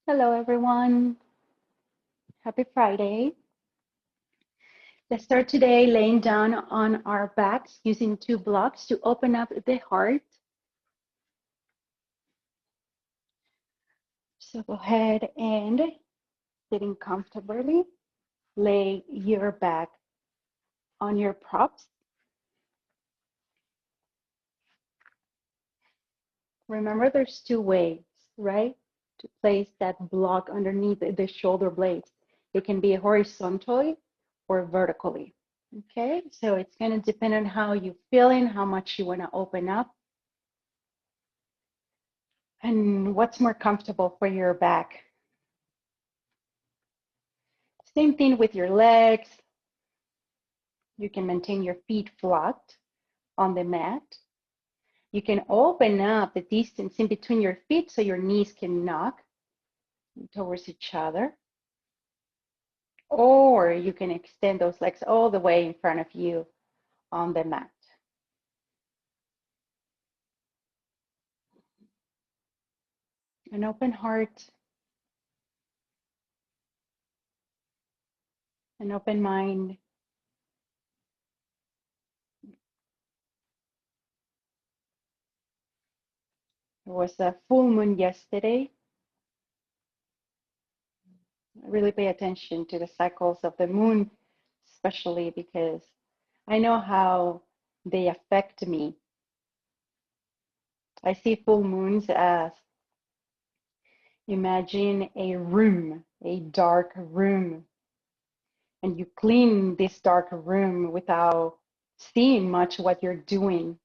Hello, everyone. Happy Friday. Let's start today laying down on our backs using two blocks to open up the heart. So go ahead and sitting comfortably, lay your back on your props. Remember, there's two ways, right? To place that block underneath the shoulder blades. It can be horizontally or vertically. Okay, so it's going to depend on how you're feeling, how much you want to open up, and what's more comfortable for your back. Same thing with your legs. You can maintain your feet flat on the mat. You can open up the distance in between your feet so your knees can knock towards each other. Or you can extend those legs all the way in front of you on the mat. An open heart, an open mind. There was a full moon yesterday. I really pay attention to the cycles of the moon, especially because I know how they affect me. I see full moons as imagine a room, a dark room, and you clean this dark room without seeing much what you're doing.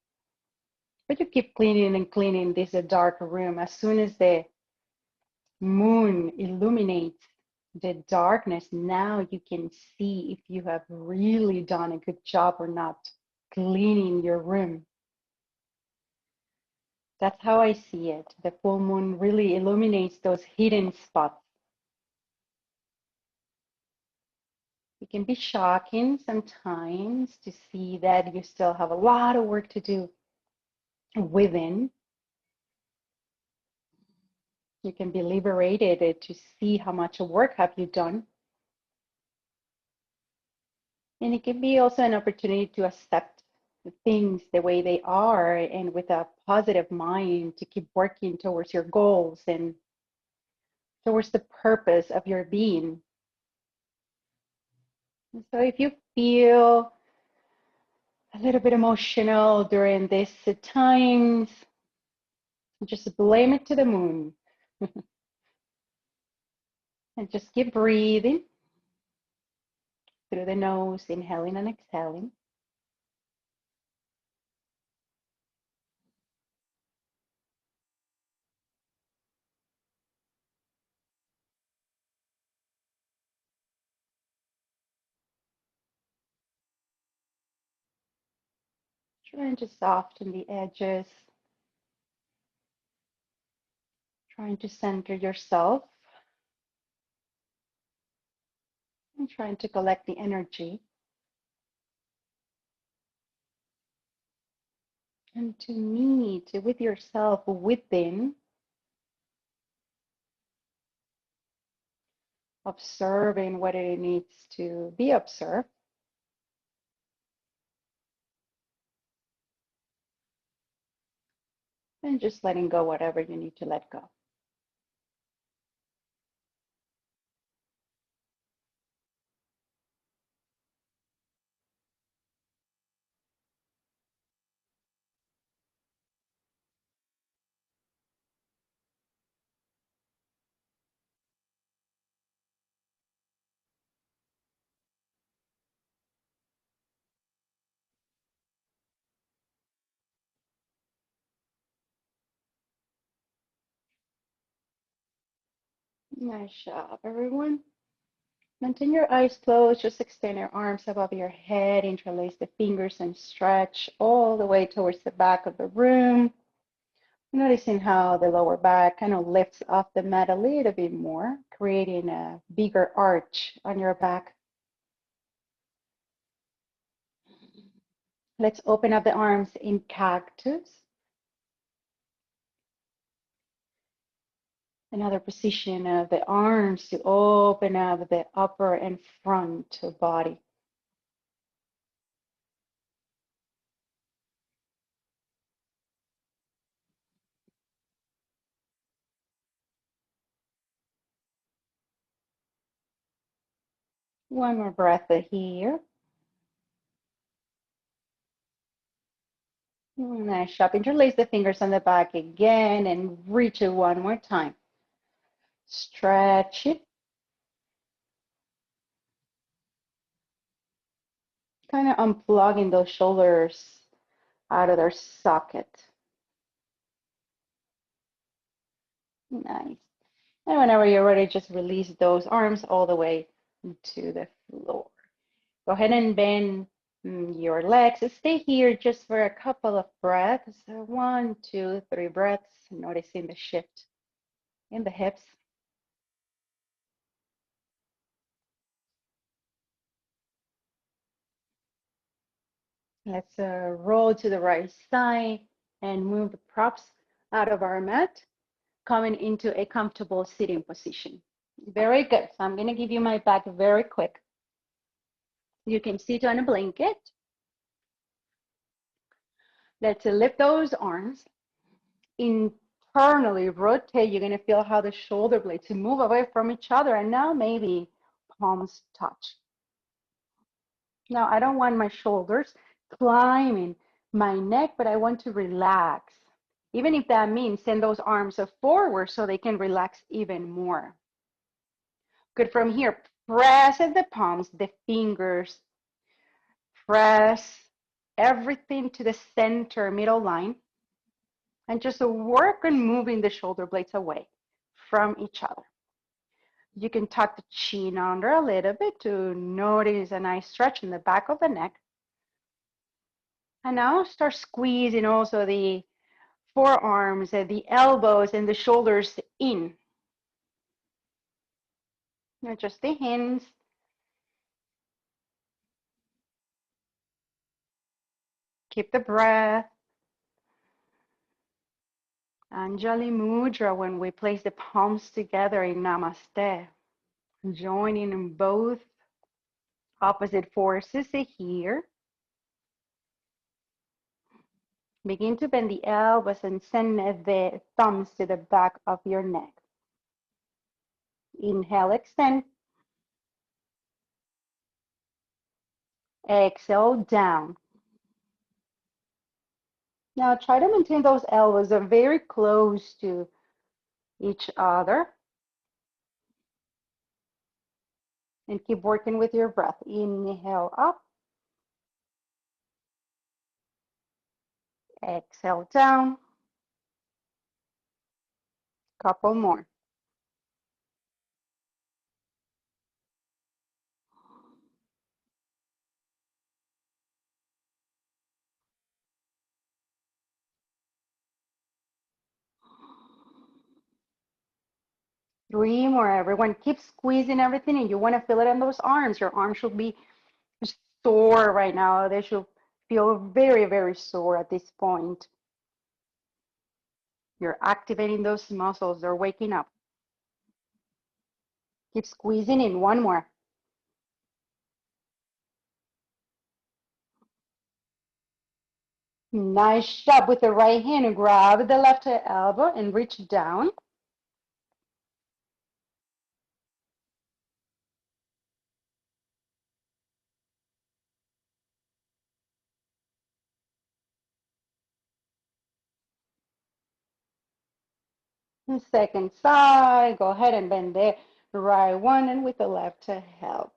But you keep cleaning and cleaning this dark room. As soon as the moon illuminates the darkness, now you can see if you have really done a good job or not cleaning your room. That's how I see it. The full moon really illuminates those hidden spots. It can be shocking sometimes to see that you still have a lot of work to do within. You can be liberated to see how much work have you done. And it can be also an opportunity to accept things the way they are and with a positive mind to keep working towards your goals and towards the purpose of your being. And so if you feel a little bit emotional during these times, just blame it to the moon and just keep breathing through the nose, inhaling and exhaling. Trying to soften the edges, trying to center yourself, and trying to collect the energy. And to meet with yourself within, observing what it needs to be observed. And just letting go whatever you need to let go. Nice job, everyone. Maintain your eyes closed. Just extend your arms above your head. Interlace the fingers and stretch all the way towards the back of the room. Noticing how the lower back kind of lifts off the mat a little bit more, creating a bigger arch on your back. Let's open up the arms in cactus. Another position of the arms to open up the upper and front body. One more breath here. Nice job. Interlace the fingers on the back again and reach it one more time. Stretch it. Kind of unplugging those shoulders out of their socket. Nice. And whenever you're ready, just release those arms all the way to the floor. Go ahead and bend your legs. Stay here just for a couple of breaths. 1, 2, 3 breaths. Noticing the shift in the hips. Let's roll to the right side and move the props out of our mat, coming into a comfortable sitting position. Very good. So I'm going to give you my back very quick. You can sit on a blanket. Let's lift those arms. Internally rotate. You're going to feel how the shoulder blades move away from each other. And now maybe palms touch. Now I don't want my shoulders climbing my neck, but I want to relax. Even if that means send those arms forward so they can relax even more. Good. From here, press at the palms, the fingers, press everything to the center middle line, and just work on moving the shoulder blades away from each other. You can tuck the chin under a little bit to notice a nice stretch in the back of the neck. And now start squeezing also the forearms and the elbows and the shoulders in. Not just the hands. Keep the breath. Anjali Mudra, when we place the palms together in Namaste. Joining in both opposite forces here. Begin to bend the elbows and send the thumbs to the back of your neck. Inhale, extend. Exhale, down. Now try to maintain those elbows are very close to each other. And keep working with your breath. Inhale up. Exhale down. Couple more. Three more. Everyone keep squeezing everything and you want to feel it in those arms. Your arms should be sore right now. They should feel very, very sore at this point. You're activating those muscles. They're waking up. Keep squeezing in. One more. Nice job. With the right hand, grab the left elbow and reach down. And second side, go ahead and bend the right one and with the left to help.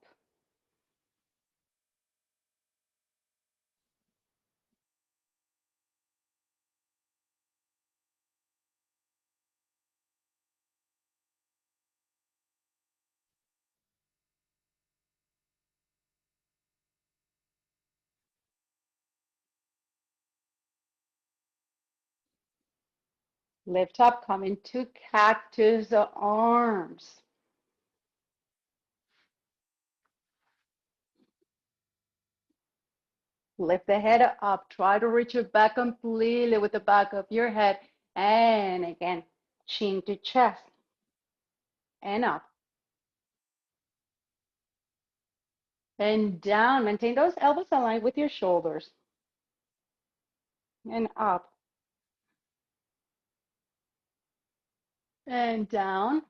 Lift up, come into cactus arms. Lift the head up. Try to reach it back completely with the back of your head. And again, chin to chest. and up and down. Maintain those elbows aligned with your shoulders and up and down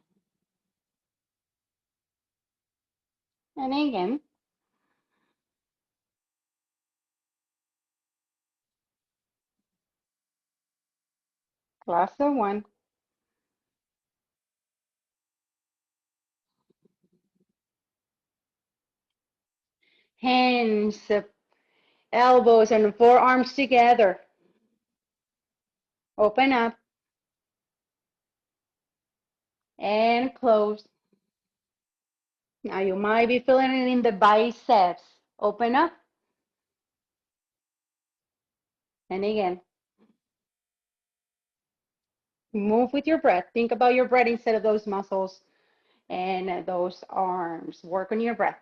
and again. Last one. Hands, elbows, and forearms together. Open up and close. Now you might be feeling it in the biceps. Open up and again. Move with your breath. Think about your breath instead of those muscles and those arms. Work on your breath.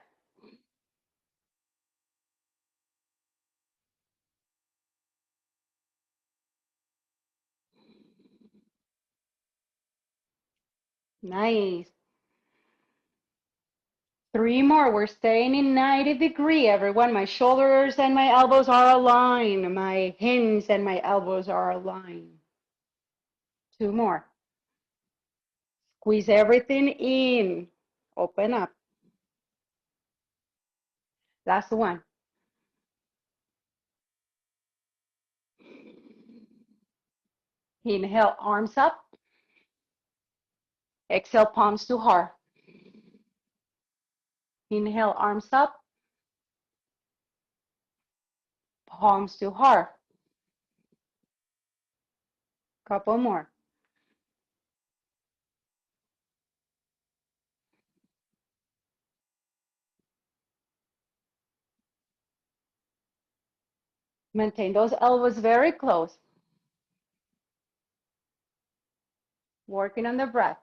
Nice. 3 more. We're staying in 90-degree, everyone. My shoulders and my elbows are aligned. My hands and my elbows are aligned. 2 more. Squeeze everything in. Open up. Last one. Inhale, arms up. Exhale, palms to heart. Inhale, arms up. Palms to heart. Couple more. Maintain those elbows very close. Working on the breath.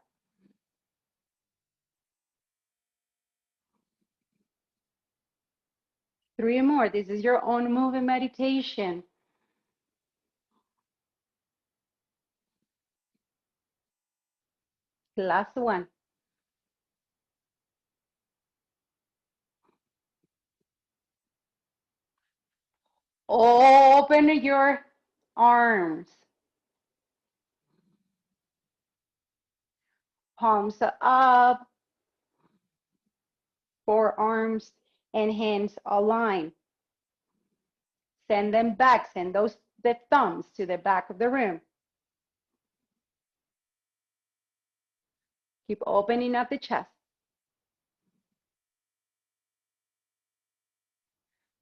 3 more. This is your own moving meditation. Last one. Open your arms. Palms up. Forearms and hands align. Send them back. Send the thumbs to the back of the room. Keep opening up the chest.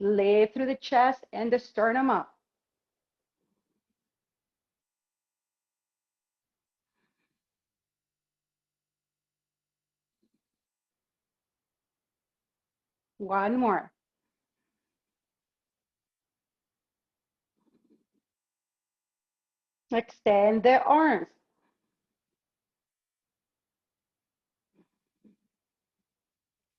Lift through the chest and the sternum up. One more. Extend the arms.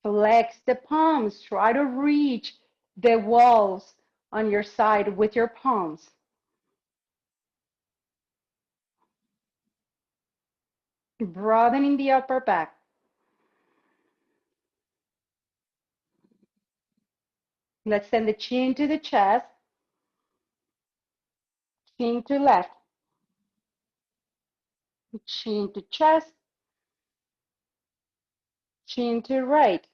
Flex the palms. Try to reach the walls on your side with your palms. Broadening the upper back. Let's send the chin to the chest. Chin to left. Chin to chest. Chin to right.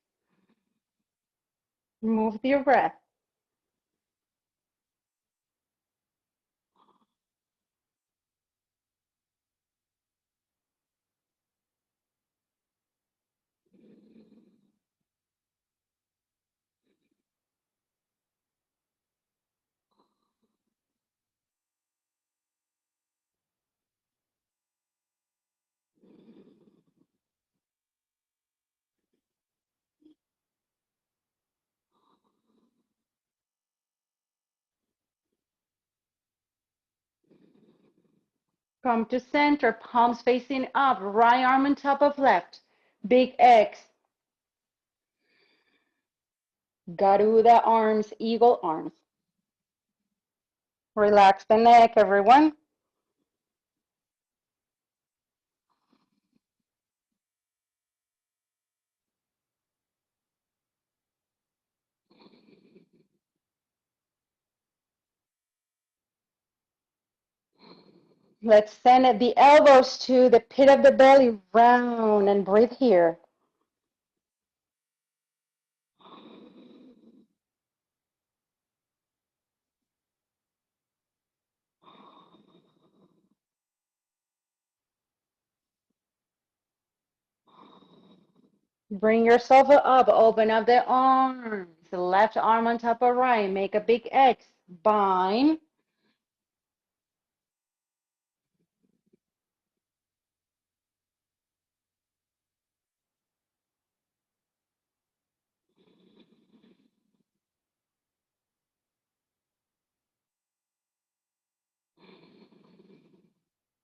Move your breath. Come to center, palms facing up, right arm on top of left. Big X. Garuda arms, eagle arms. Relax the neck, everyone. Let's send the elbows to the pit of the belly, round, and breathe here. Bring yourself up, open up the arms, the left arm on top of right, make a big X, bind.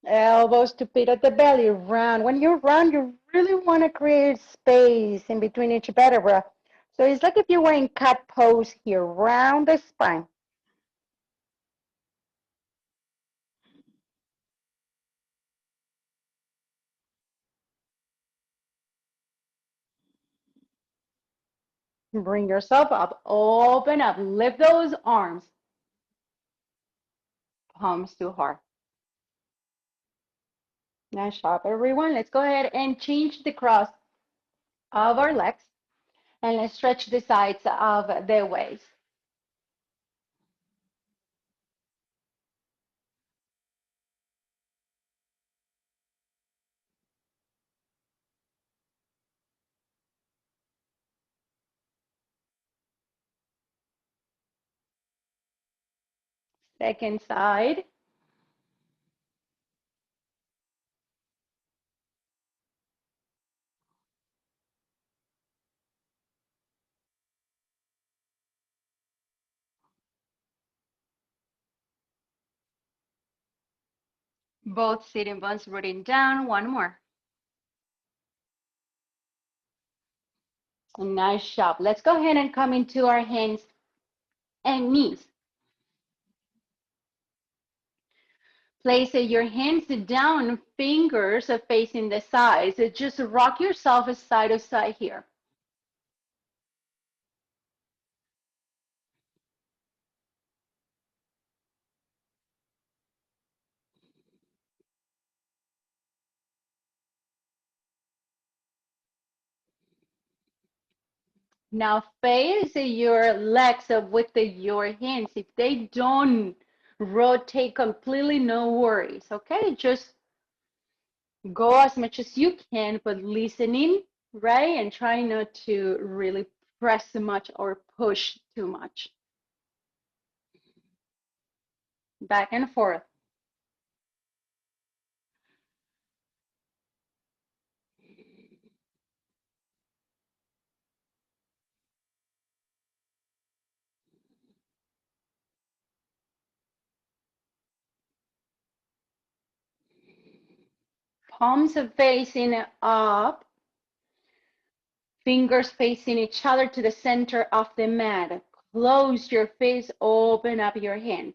Elbows to pit of the belly, round. When you round, you really want to create space in between each vertebra. So it's like if you were in cat pose here, round the spine. Bring yourself up, open up, lift those arms, palms to heart. Nice job, everyone. Let's go ahead and change the cross of our legs and let's stretch the sides of the waist. Second side. Both sitting bones rooting down. One more. Nice job. Let's go ahead and come into our hands and knees. Place your hands down, fingers facing the sides. Just rock yourself side to side here. Now face your legs with your hands. If they don't rotate completely, no worries, okay? Just go as much as you can, but listening, right? And try not to really press too much or push too much. Back and forth. Palms facing up, fingers facing each other to the center of the mat. Close your face, open up your hands.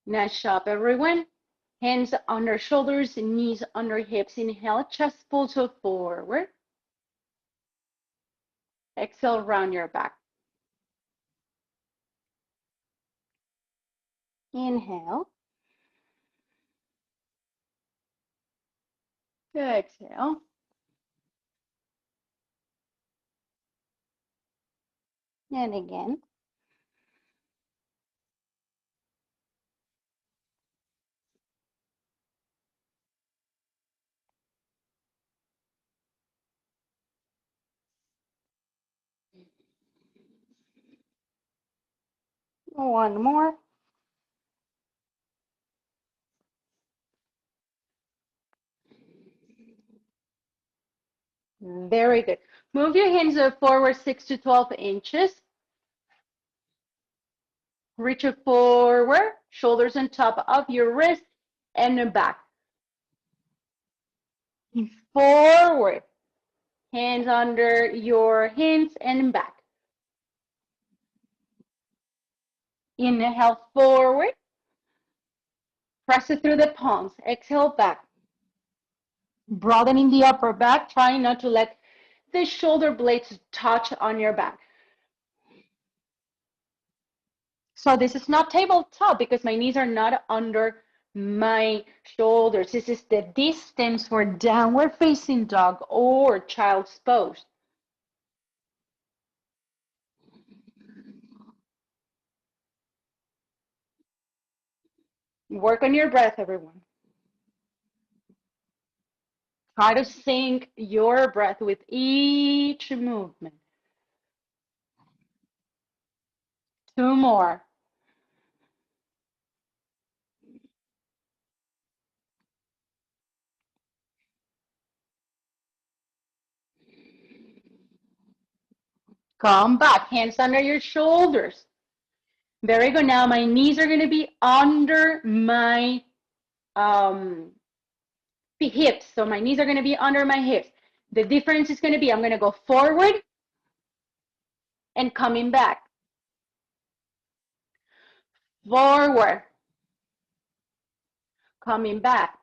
Nice job, everyone. Hands under shoulders, knees under hips. Inhale, chest pulls forward. Exhale, round your back. Inhale. Exhale. And again. One more. Very good. Move your hands forward 6 to 12 inches. Reach it forward, shoulders on top of your wrist and back. Forward. Hands under your hands and back. Inhale forward. Press it through the palms. Exhale back. Broadening the upper back, trying not to let the shoulder blades touch on your back. So this is not tabletop because my knees are not under my shoulders. This is the distance for downward facing dog or child's pose. Work on your breath, everyone. Try to sync your breath with each movement. 2 more. Come back, hands under your shoulders. Very good. Now my knees are going to be under my hips. So my knees are going to be under my hips. The difference is going to be I'm going to go forward and coming back. Forward. Coming back.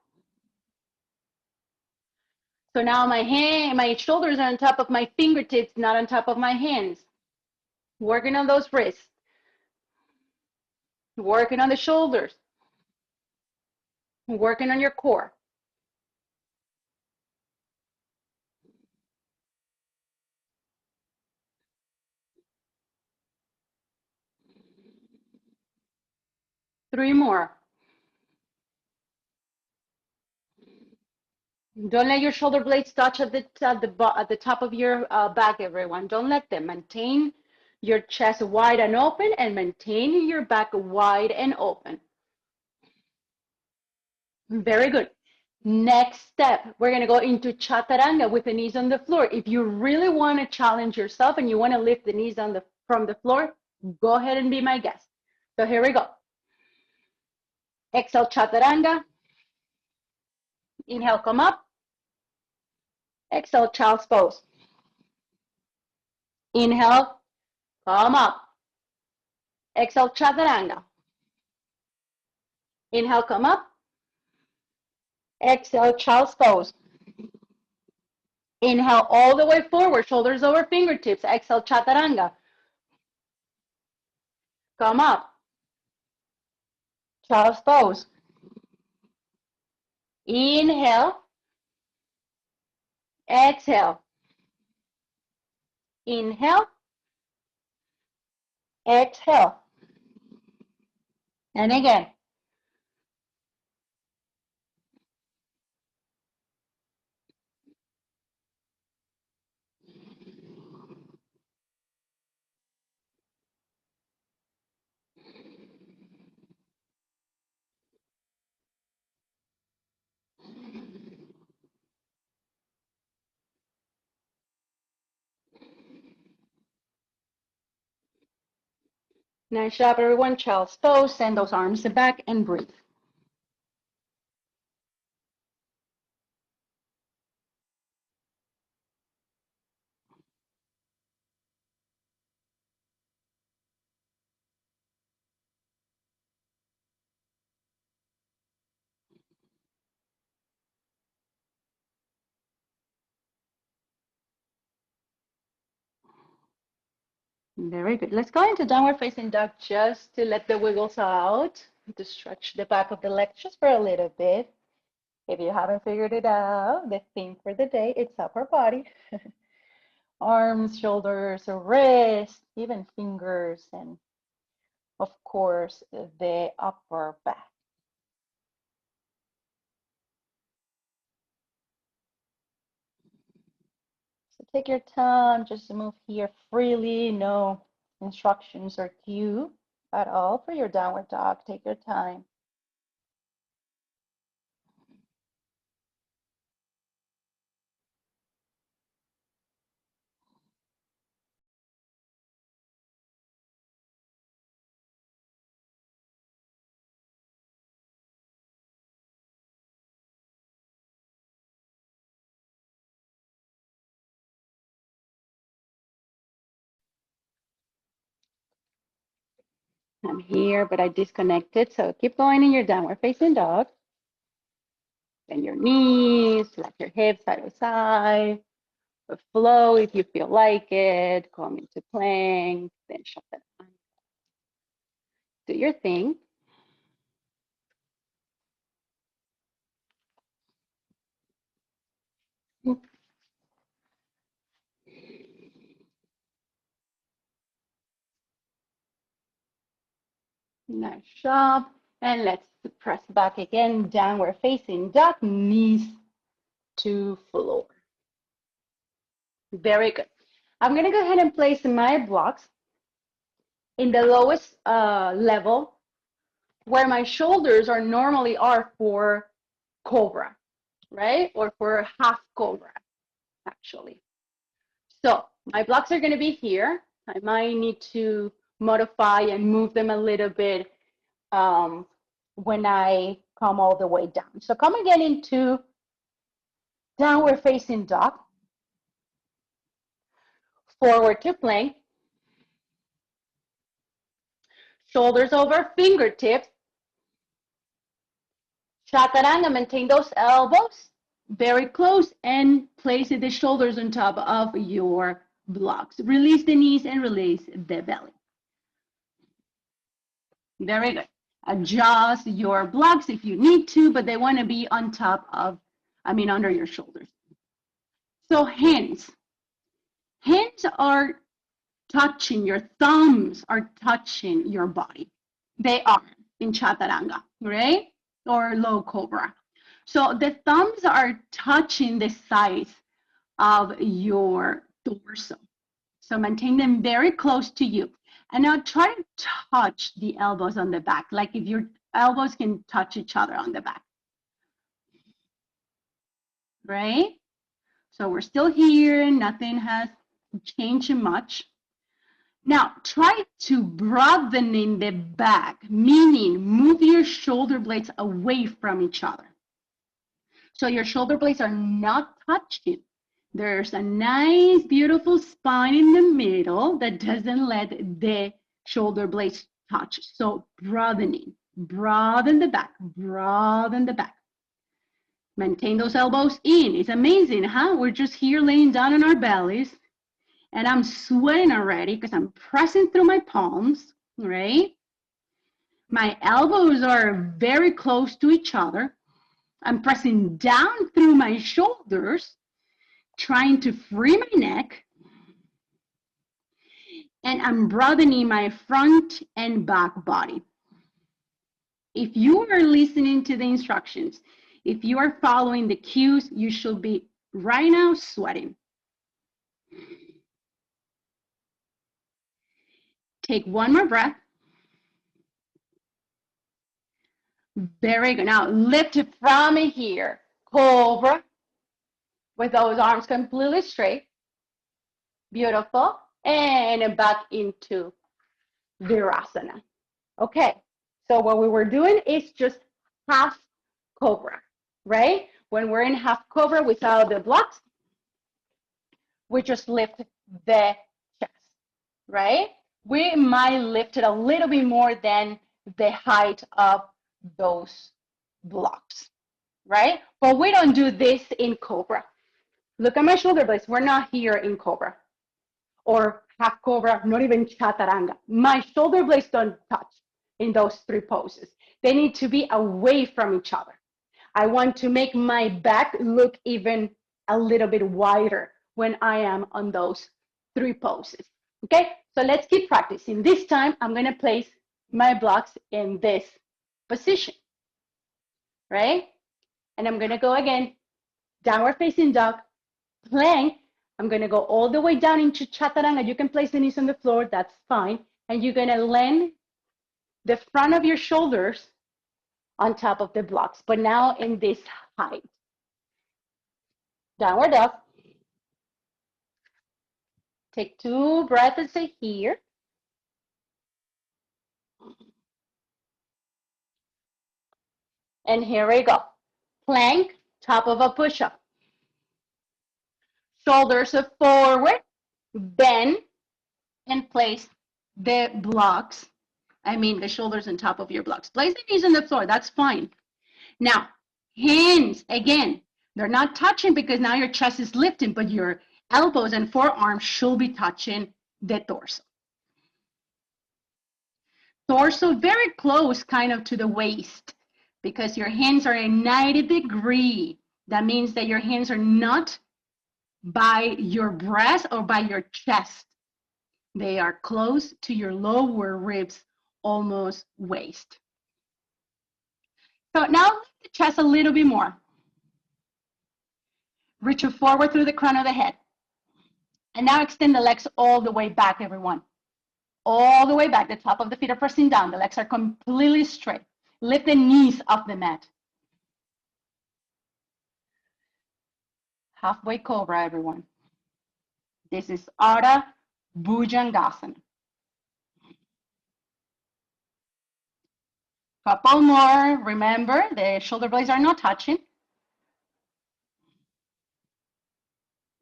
So now my shoulders are on top of my fingertips, not on top of my hands. Working on those wrists. Working on the shoulders. Working on your core. Three more. Don't let your shoulder blades touch at the top of your back, everyone. Don't let them. Maintain your chest wide and open and maintain your back wide and open. Very good. Next step, we're going to go into chaturanga with the knees on the floor. If you really want to challenge yourself and you want to lift the knees from the floor, go ahead and be my guest. So here we go. Exhale, chaturanga. Inhale, come up. Exhale, child's pose. Inhale, come up. Exhale, chaturanga. Inhale, come up. Exhale, child's pose. Inhale all the way forward, shoulders over fingertips. Exhale, chaturanga. Come up. Child's pose. Inhale. Exhale. Inhale. Exhale. And again. Nice job, everyone. Child's pose. Send those arms back and breathe. Very good. Let's go into downward facing dog just to let the wiggles out, to stretch the back of the legs just for a little bit. If you haven't figured it out, the theme for the day, it's upper body. Arms, shoulders, wrists, even fingers, and of course, the upper back. So take your time, just move here freely, no instructions or cue at all for your downward dog. Take your time. I'm here, but I disconnected. So keep going in your downward facing dog. Bend your knees, flex your hips side to side. Flow if you feel like it. Come into plank, then shut that down. Do your thing. Nice job. And let's press back again. Downward facing dog, knees to floor. Very good. I'm going to go ahead and place my blocks in the lowest level where my shoulders are normally are for cobra, right? Or for half cobra, actually. So my blocks are going to be here. I might need to modify and move them a little bit when I come all the way down. So come again into downward facing dog, forward to plank, shoulders over fingertips, chaturanga, maintain those elbows very close and place the shoulders on top of your blocks. Release the knees and release the belly. Very good. Adjust your blocks if you need to, but they want to be on top of, under your shoulders. So hands are touching, your thumbs are touching your body. They are in chaturanga, right? Or low cobra. So the thumbs are touching the sides of your torso. So maintain them very close to you. And now try to touch the elbows on the back, like if your elbows can touch each other on the back. Right? So we're still here, nothing has changed much. Now try to broaden in the back, meaning move your shoulder blades away from each other. So your shoulder blades are not touching. There's a nice, beautiful spine in the middle that doesn't let the shoulder blades touch. So broadening, broaden the back, broaden the back. Maintain those elbows in. It's amazing, huh? We're just here laying down on our bellies and I'm sweating already because I'm pressing through my palms, right? My elbows are very close to each other. I'm pressing down through my shoulders, trying to free my neck. And I'm broadening my front and back body. If you are listening to the instructions, if you are following the cues, you should be right now sweating. Take one more breath. Very good. Now lift it from here. Cobra with those arms completely straight. Beautiful. And back into Virasana. Okay. So what we were doing is just half cobra, right? When we're in half cobra without the blocks, we just lift the chest, right? We might lift it a little bit more than the height of those blocks, right? But we don't do this in cobra. Look at my shoulder blades. We're not here in cobra or half cobra, not even chaturanga. My shoulder blades don't touch in those three poses. They need to be away from each other. I want to make my back look even a little bit wider when I am on those three poses. Okay, so let's keep practicing. This time I'm going to place my blocks in this position, right? And I'm going to go again, downward facing dog, plank. I'm going to go all the way down into chaturanga. You can place the knees on the floor, that's fine. And you're going to land the front of your shoulders on top of the blocks, but now in this height. Downward dog. Take 2 breaths here. And here we go. Plank, top of a push-up. Shoulders forward, bend, and place the blocks The shoulders on top of your blocks. Place the knees on the floor, that's fine. Now, hands, again, they're not touching because now your chest is lifting, but your elbows and forearms should be touching the torso. Torso very close kind of to the waist because your hands are a 90-degree. That means that your hands are not by your breast or by your chest. They are close to your lower ribs, almost waist. So now lift the chest a little bit more. Reach it forward through the crown of the head. And now extend the legs all the way back, everyone. All the way back. The top of the feet are pressing down. The legs are completely straight. Lift the knees off the mat. Halfway cobra, everyone. This is Ardha Bhujangasana. Couple more. Remember, the shoulder blades are not touching.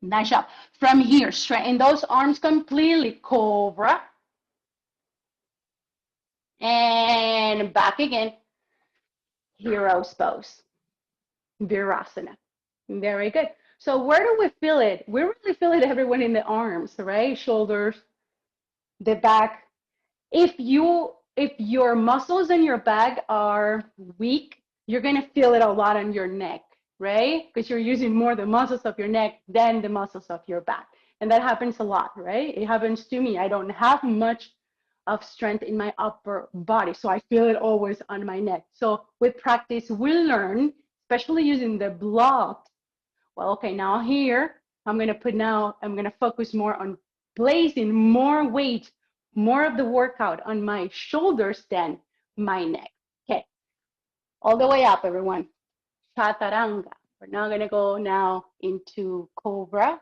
Nice job. From here, straighten those arms completely. Cobra. And back again. Hero's pose. Virasana. Very good. So where do we feel it? We really feel it, everyone, in the arms, right? Shoulders, the back. If your muscles in your back are weak, you're going to feel it a lot on your neck, right? Because you're using more the muscles of your neck than the muscles of your back. And that happens a lot, right? It happens to me. I don't have much of strength in my upper body, so I feel it always on my neck. So with practice, we learn, especially using the blocks. Well, okay, now here, I'm going to focus more on placing more weight, more of the workout on my shoulders than my neck. Okay, all the way up, everyone. Chaturanga. We're now going to go now into cobra,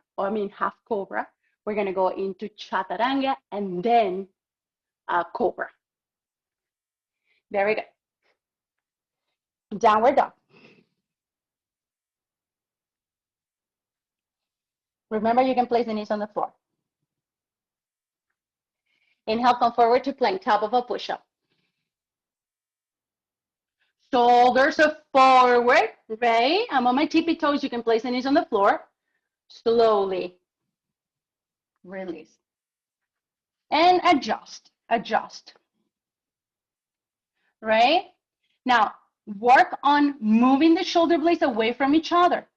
half cobra. We're going to go into chaturanga and then cobra. Very good. Downward dog. Remember, you can place the knees on the floor. Inhale, come forward to plank, top of a push-up. Shoulders are forward, right? I'm on my tippy toes. You can place the knees on the floor. Slowly release. And adjust. Right? Now, work on moving the shoulder blades away from each other.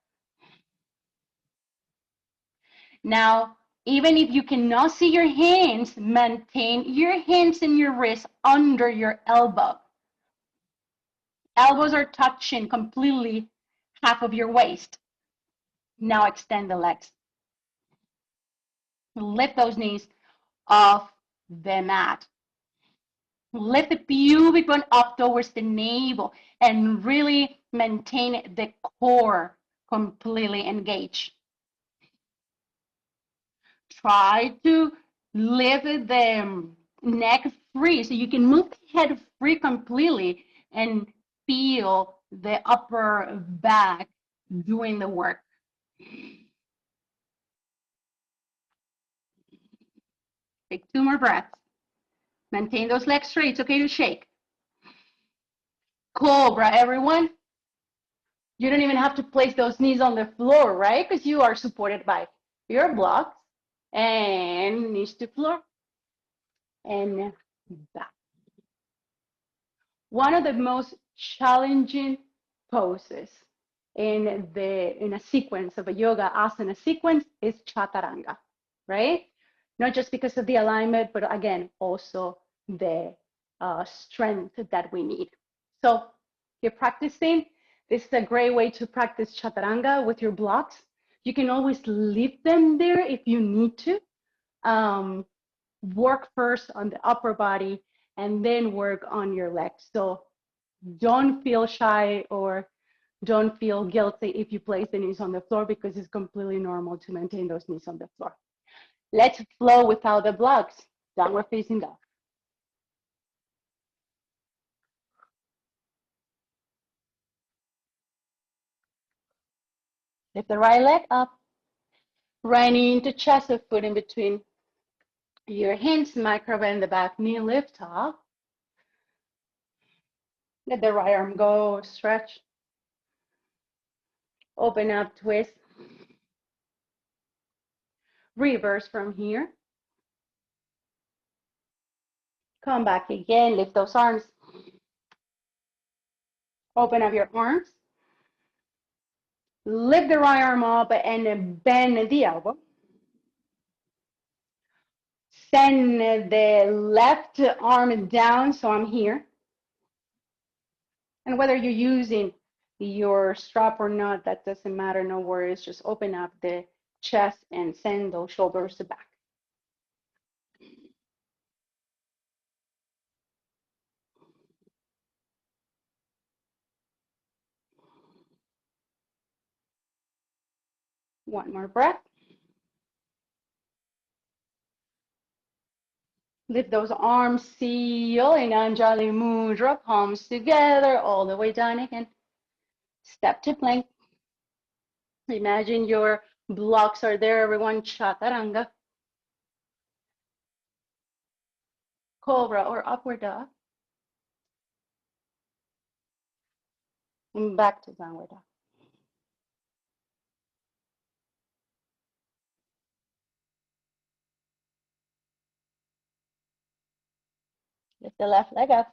Now, even if you cannot see your hands, maintain your hands and your wrists under your elbow. Elbows are touching completely half of your waist. Now extend the legs. Lift those knees off the mat. Lift the pubic bone up towards the navel and really maintain the core completely engaged. Try to lift the neck free so you can move the head free completely and feel the upper back doing the work. Take 2 more breaths. Maintain those legs straight. It's okay to shake. Cobra, everyone. You don't even have to place those knees on the floor, right? Because you are supported by your blocks. And knees to floor. And back. One of the most challenging poses in a sequence of a yoga asana sequence is chaturanga, right? Not just because of the alignment, but again, also the strength that we need. So if you're practicing, this is a great way to practice chaturanga with your blocks. You can always leave them there if you need to. Work first on the upper body and then work on your legs. So don't feel shy or don't feel guilty if you place the knees on the floor, because it's completely normal to maintain those knees on the floor. Let's flow without the blocks. Downward facing dog. Lift the right leg up. Right knee into chest, foot in between your hands. Micro bend the back knee, lift up. Let the right arm go, stretch. Open up, twist. Reverse from here. Come back again, lift those arms. Open up your arms. Lift the right arm up and bend the elbow. Send the left arm down, so I'm here. And whether you're using your strap or not, that doesn't matter, no worries. Just open up the chest and send those shoulders back. One more breath. Lift those arms, seal in Anjali Mudra, palms together, all the way down again. Step to plank. Imagine your blocks are there, everyone. Chaturanga. Cobra or upward dog. And back to downward dog. Lift the left leg up.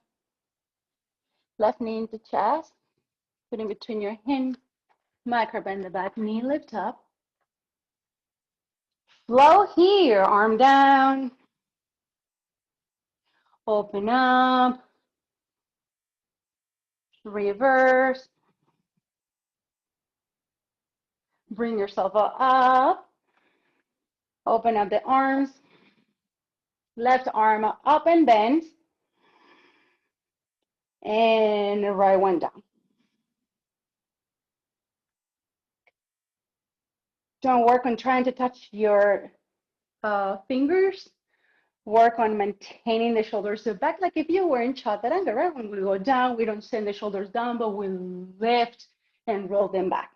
Left knee into chest. Put in between your hand. Micro bend the back knee, lift up. Flow here, arm down. Open up. Reverse. Bring yourself up. Open up the arms. Left arm up and bend. And right one down. Don't work on trying to touch your fingers. Work on maintaining the shoulders back, like if you were in chaturanga, right? When we go down, we don't send the shoulders down, but we lift and roll them back.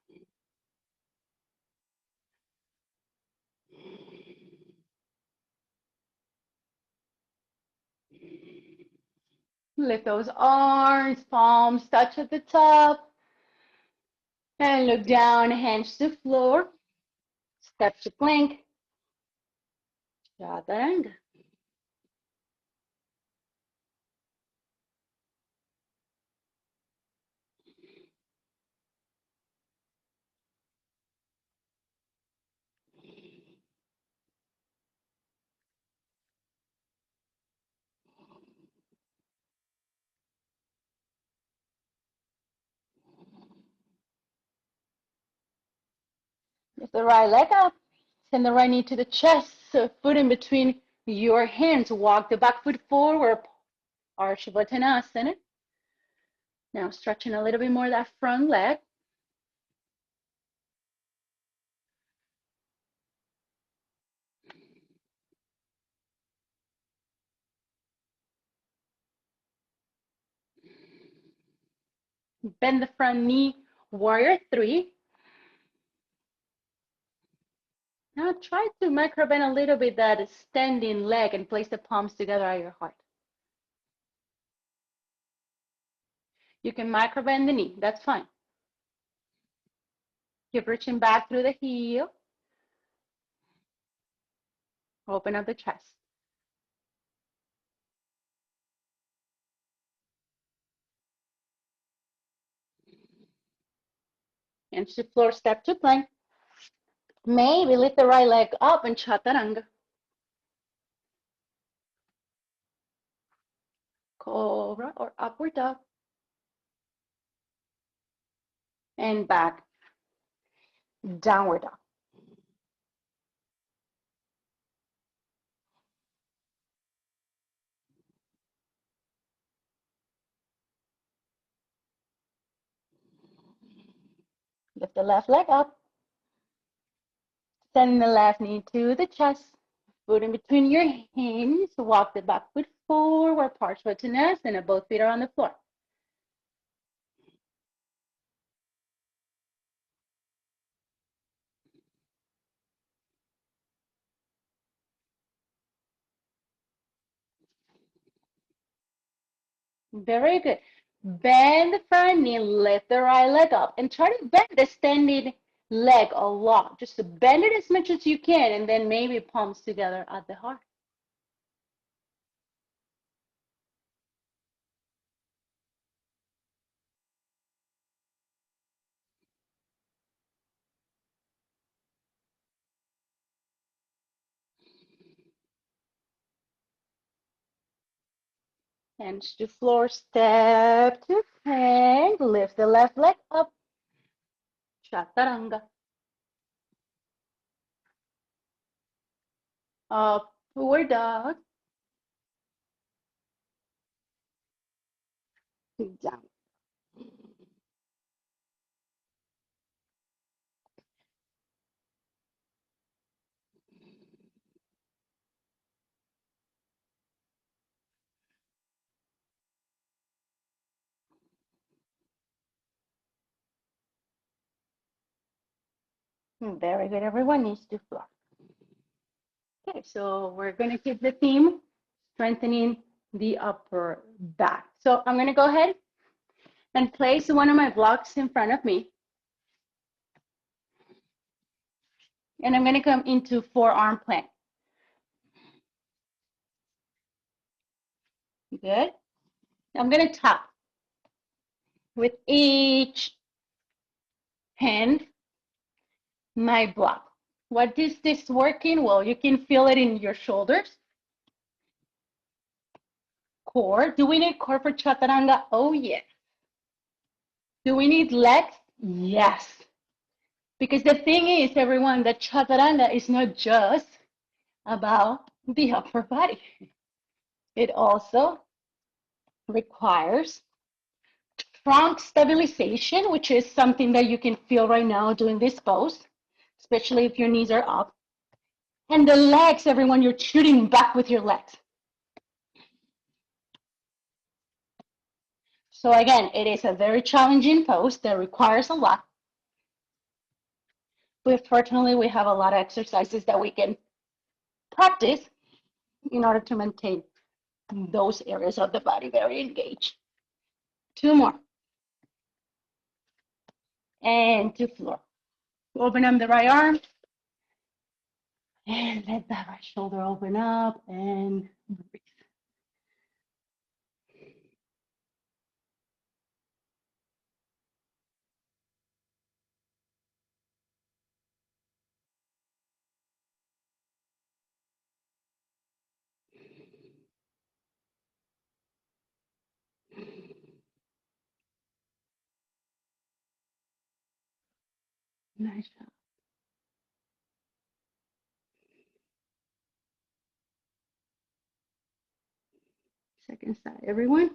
Lift those arms, palms touch at the top. And look down, hands to floor. Step to plank. Chaturanga. Lift the right leg up. Send the right knee to the chest. So foot in between your hands. Walk the back foot forward. Arshavatanasana. Now stretching a little bit more that front leg. Bend the front knee, warrior three. Now try to micro bend a little bit that standing leg and place the palms together at your heart. You can micro bend the knee, that's fine. Keep reaching back through the heel. Open up the chest. Hands to floor, step to plank. Maybe lift the right leg up and chaturanga. Cobra or upward dog. And back, downward dog. Lift the left leg up. Send the left knee to the chest. Foot in between your hands. Walk the back foot forward, Parsvottanasana. Both feet are on the floor. Very good. Bend the front knee, lift the right leg up, and try to bend the standing leg a lot. Just to bend it as much as you can, and then maybe palms together at the heart. Hands to floor, step to plank, lift the left leg up, chaturanga. Upward dog, down. Very good, everyone needs to floor. Okay, so we're gonna keep the theme, strengthening the upper back. So I'm gonna go ahead and place one of my blocks in front of me. And I'm gonna come into forearm plank. Good. I'm gonna tap with each hand my block. What is this working? Well, you can feel it in your shoulders. Core. Do we need core for chaturanga? Oh, yes. Do we need legs? Yes. Because the thing is, everyone, that chaturanga is not just about the upper body. It also requires trunk stabilization, which is something that you can feel right now doing this pose, especially if your knees are up. And the legs, everyone, you're shooting back with your legs. So again, it is a very challenging pose that requires a lot. But fortunately, we have a lot of exercises that we can practice in order to maintain those areas of the body very engaged. Two more. And to floor. Open up the right arm. And let that right shoulder open up and breathe. Nice job. Second side, everyone.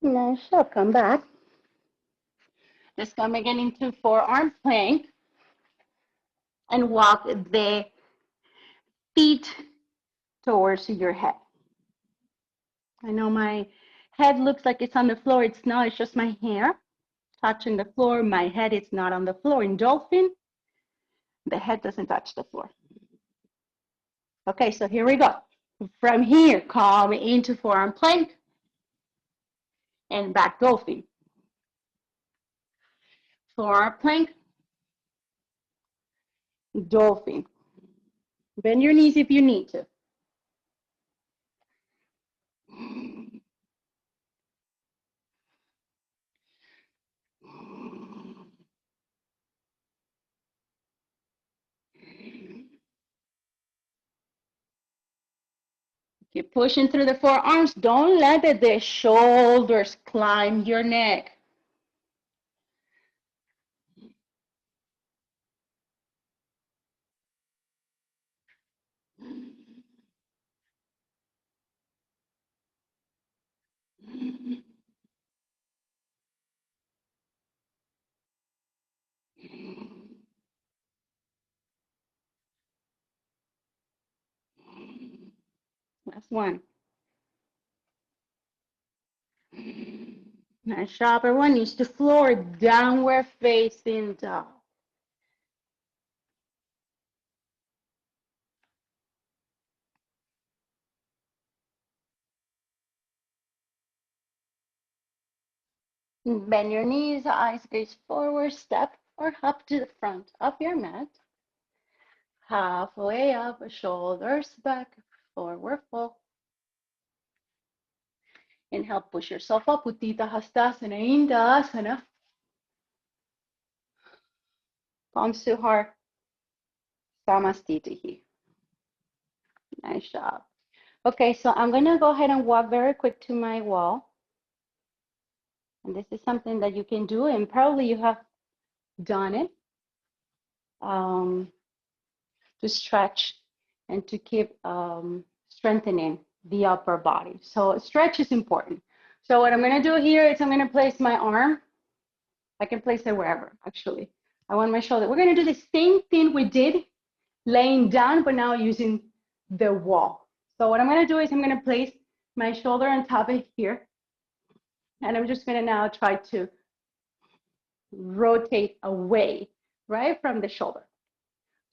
Nice job. Come back. Let's come again into forearm plank and walk the feet towards your head. I know my head looks like it's on the floor. It's not, it's just my hair touching the floor. My head is not on the floor. In dolphin, the head doesn't touch the floor. Okay, so here we go. From here, come into forearm plank and back dolphin. Forearm plank, dolphin. Bend your knees if you need to. Keep pushing through the forearms. Don't let the shoulders climb your neck. one. Nice job, everyone. Knees to floor, downward facing dog. Bend your knees, eyes gaze forward, step or hop to the front of your mat. Halfway up, shoulders back, forward fold. Inhale, push yourself up, Utthita Hastasana, Indasana. Palms to heart, Samastitihi. Nice job. Okay, so I'm gonna go ahead and walk very quick to my wall. And this is something that you can do, and probably you have done it to stretch and to keep strengthening the upper body. So stretch is important. So what I'm gonna do here is I'm gonna place my arm. I can place it wherever, actually. I want my shoulder. We're gonna do the same thing we did laying down, but now using the wall. So what I'm gonna do is I'm gonna place my shoulder on top of here. And I'm just gonna now try to rotate away, right, from the shoulder.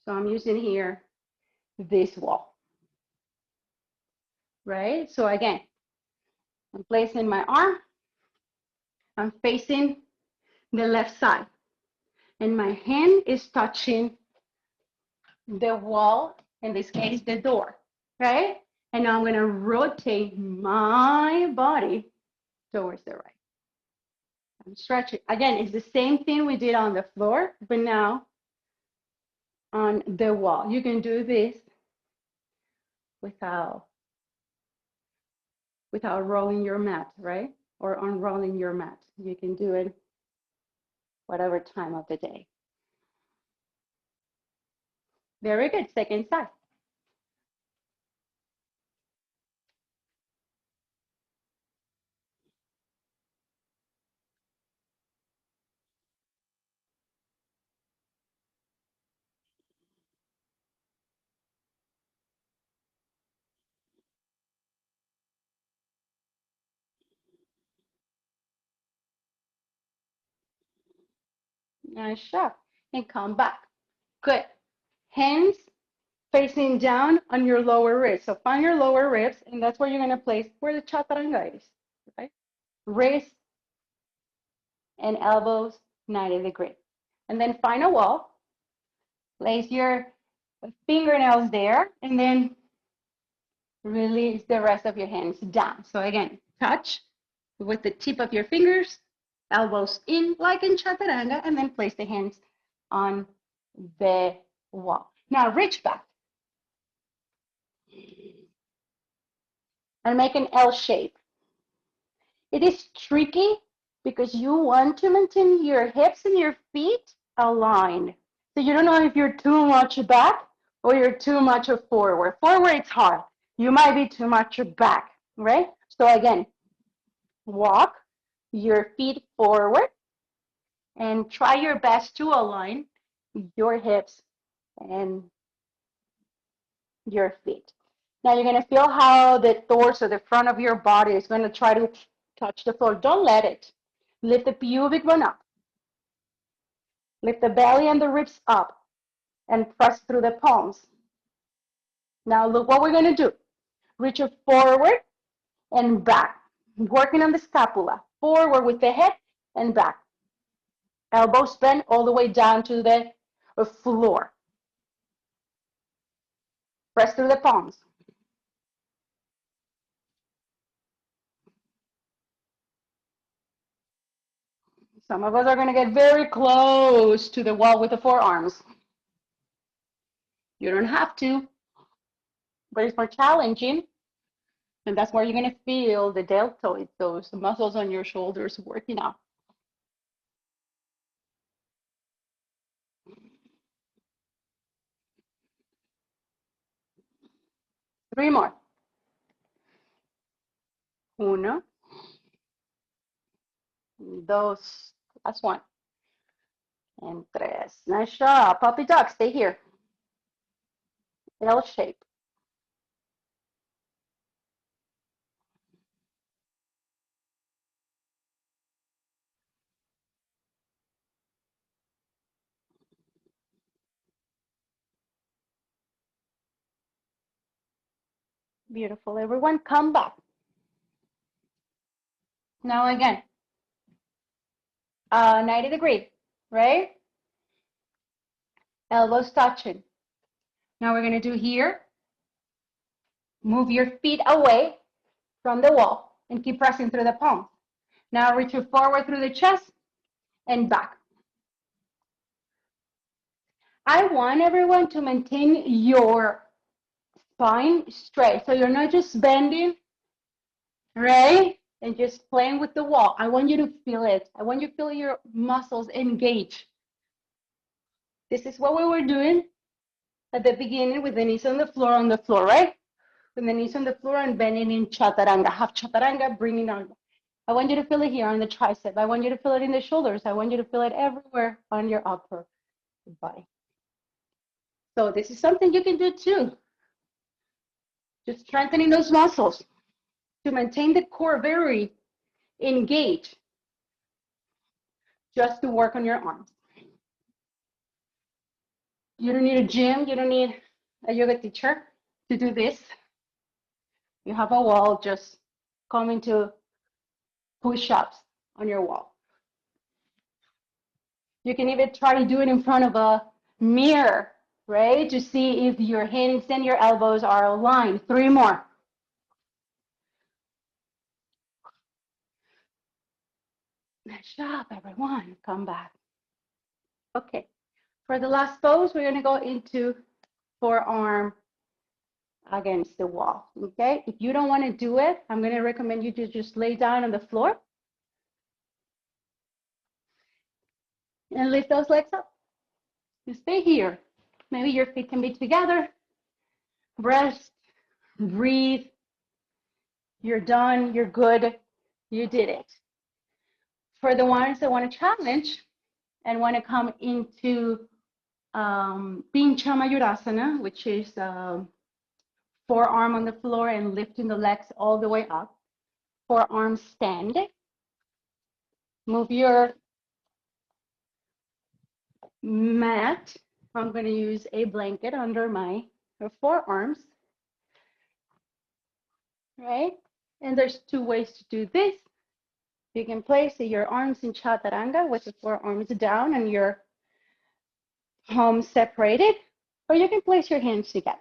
So I'm using here this wall, right? So again, I'm placing my arm, I'm facing the left side, and my hand is touching the wall, in this case, the door, right? And now I'm gonna rotate my body towards the right. I'm stretching. Again, it's the same thing we did on the floor, but now on the wall. You can do this without rolling your mat, right? Or unrolling your mat. You can do it whatever time of the day. Very good. Second side. Nice job. And come back. Good. Hands facing down on your lower ribs. So find your lower ribs, and that's where you're going to place where the chaturanga is. Okay? Wrists and elbows 90 degrees. And then find a wall. Place your fingernails there, and then release the rest of your hands down. So again, touch with the tip of your fingers, elbows in like in chaturanga, and then place the hands on the wall. Now reach back and make an L shape. It is tricky because you want to maintain your hips and your feet aligned. So you don't know if you're too much back or you're too much forward. Forward, it's hard. You might be too much back, right? So again, walk your feet forward and try your best to align your hips and your feet. Now you're going to feel how the torso, the front of your body is going to try to touch the floor. Don't let it. Lift the pubic bone up. Lift the belly and the ribs up and press through the palms. Now look what we're going to do. Reach it forward and back. Working on the scapula. Forward with the head and back. Elbows bent all the way down to the floor. Press through the palms. Some of us are going to get very close to the wall with the forearms. You don't have to, but it's more challenging. And that's where you're going to feel the deltoid, those muscles on your shoulders working out. Three more. Uno, dos, last one. And tres. Nice job. Puppy dog, stay here. L shape. Beautiful, everyone. Come back. Now again, 90 degree, right? Elbows touching. Now we're going to do here. Move your feet away from the wall and keep pressing through the palms. Now reach your forward through the chest and back. I want everyone to maintain your spine straight. So you're not just bending, right? And just playing with the wall. I want you to feel it. I want you to feel your muscles engage. This is what we were doing at the beginning with the knees on the floor, right? With the knees on the floor and bending in chaturanga, half chaturanga, bringing on. I want you to feel it here on the tricep. I want you to feel it in the shoulders. I want you to feel it everywhere on your upper body. So this is something you can do too. Just strengthening those muscles to maintain the core very engaged, just to work on your arms. You don't need a gym. You don't need a yoga teacher to do this. You have a wall, just come into push-ups on your wall. You can even try to do it in front of a mirror, right? To see if your hands and your elbows are aligned. 3 more. Nice job, everyone. Come back. Okay. For the last pose, we're going to go into forearm against the wall. Okay. If you don't want to do it, I'm going to recommend you to just lay down on the floor and lift those legs up. You stay here. Maybe your feet can be together. Rest, breathe. You're done. You're good. You did it. For the ones that want to challenge and want to come into Pincha Mayurasana, which is forearm on the floor and lifting the legs all the way up. Forearm stand. Move your mat. I'm going to use a blanket under my forearms, right? And there's 2 ways to do this. You can place your arms in chaturanga with the forearms down and your palms separated, or you can place your hands together.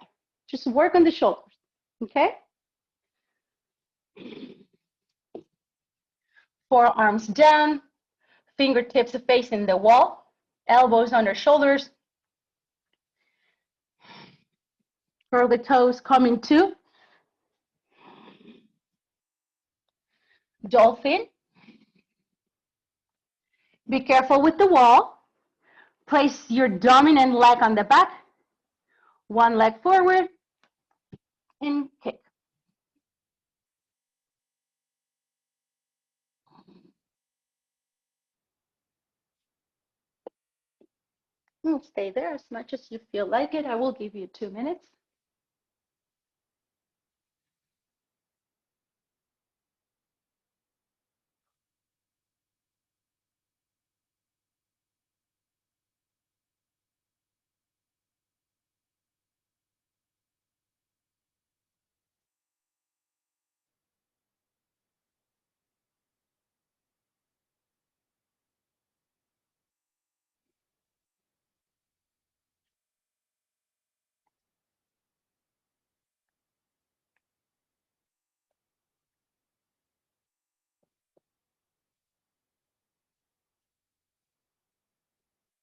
Just work on the shoulders, okay? Forearms down, fingertips facing the wall, elbows under shoulders. Curl the toes coming to dolphin. Be careful with the wall. Place your dominant leg on the back, 1 leg forward, and kick. And stay there as much as you feel like it. I will give you 2 minutes.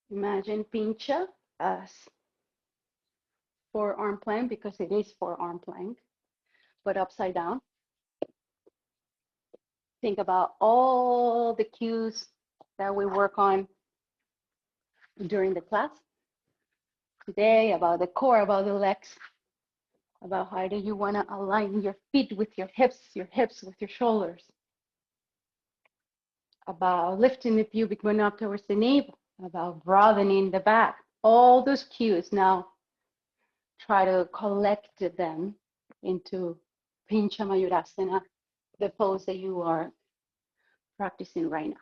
Imagine pincha as forearm plank, because it is forearm plank, but upside down. Think about all the cues that we work on during the class today, about the core, about the legs, about how do you want to align your feet with your hips with your shoulders, about lifting the pubic bone up towards the navel, about broadening the back, all those cues. Now try to collect them into Pincha Mayurasana, the pose that you are practicing right now.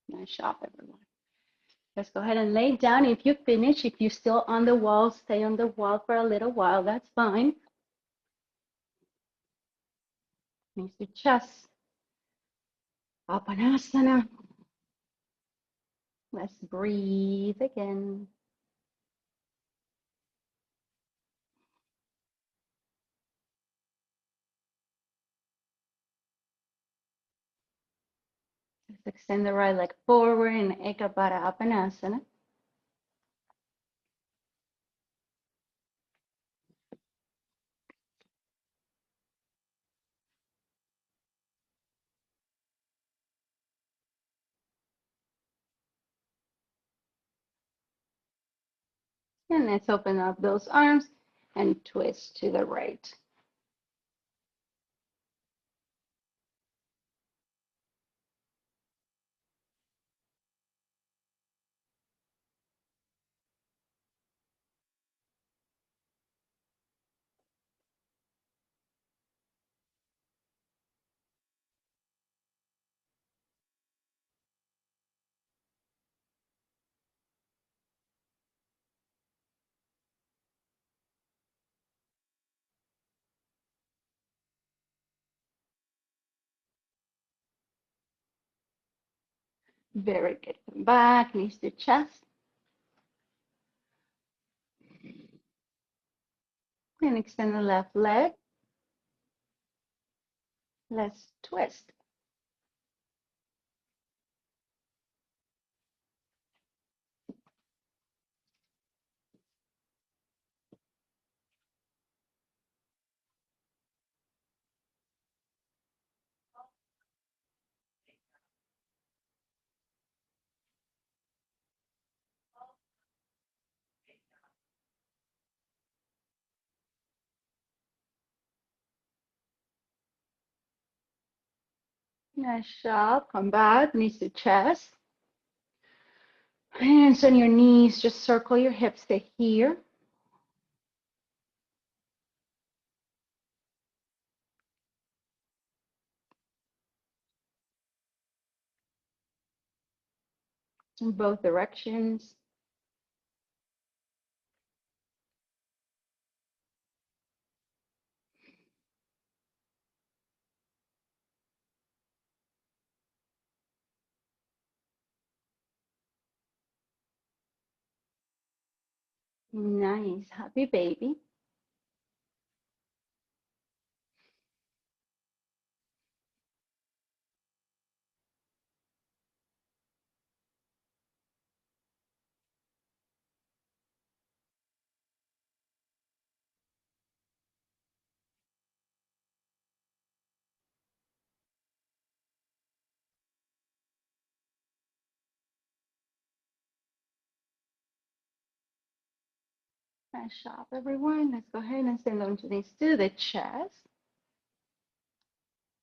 Nice job, everyone. Let's go ahead and lay down. If you finish, if you're still on the wall, stay on the wall for a little while. That's fine. Knees to chest. Apanasana. Let's breathe again. Let's extend the right leg forward in Ekabara Apanasana. And let's open up those arms and twist to the right. Very good. Come back, knees to chest. And extend the left leg. Let's twist. Nice job. Come back, knees to chest. Hands on your knees. Just circle your hips to here. In both directions. Nice. Happy baby. Nice job, everyone. Let's go ahead and send those knees to the chest.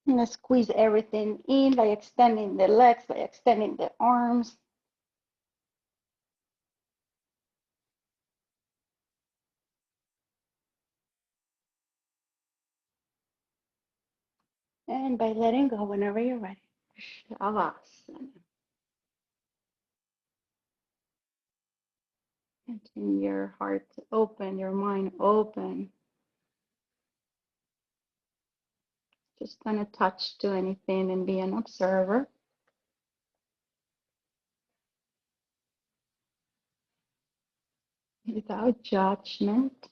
And let's squeeze everything in by extending the legs, by extending the arms. And by letting go whenever you're ready. Shavasana. And your heart open, your mind open. Just gonna touch to anything and be an observer. Without judgment.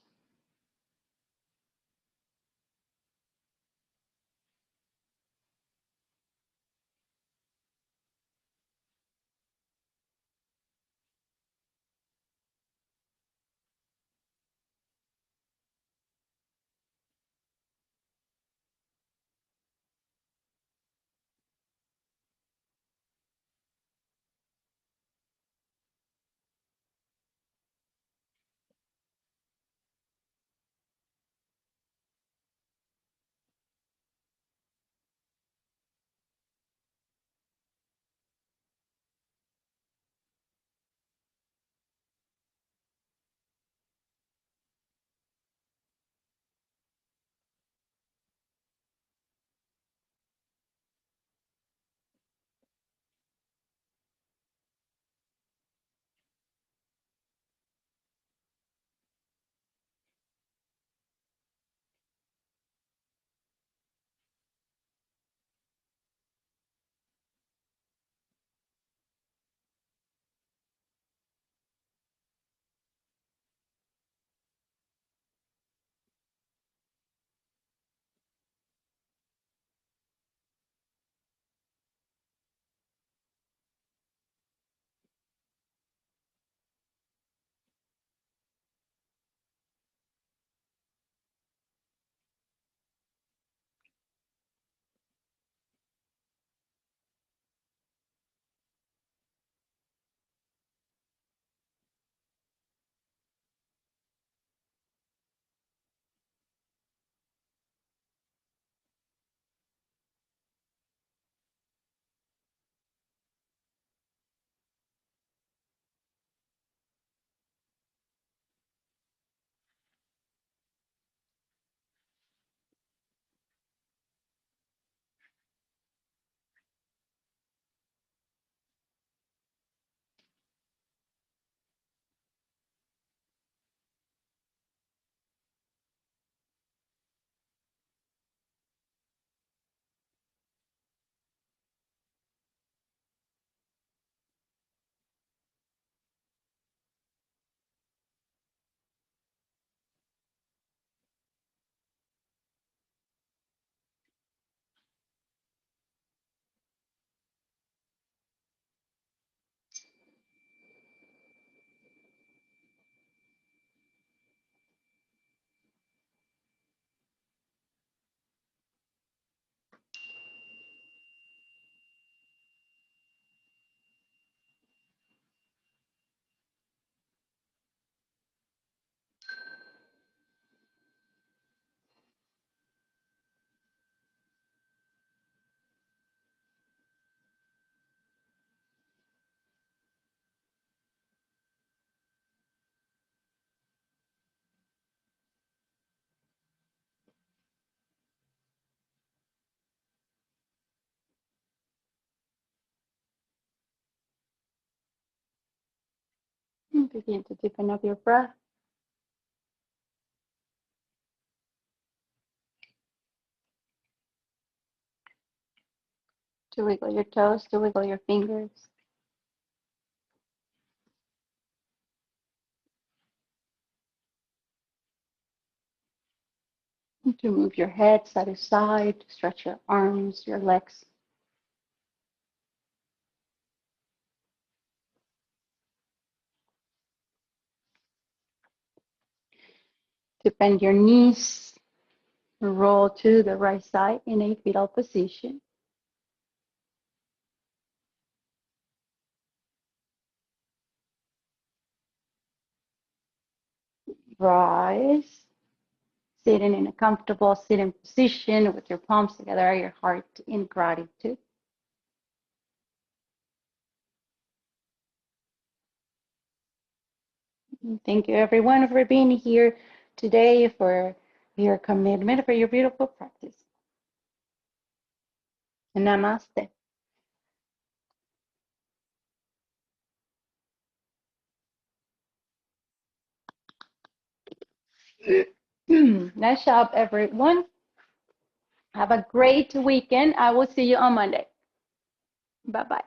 Begin to deepen up your breath. To wiggle your toes, to wiggle your fingers. To move your head side to side, to stretch your arms, your legs. To bend your knees, roll to the right side in a fetal position. Rise, sitting in a comfortable sitting position with your palms together, your heart in gratitude. Thank you, everyone, for being here today, for your commitment, for your beautiful practice. Namaste. Nice job, everyone. Have a great weekend. I will see you on Monday. Bye-bye.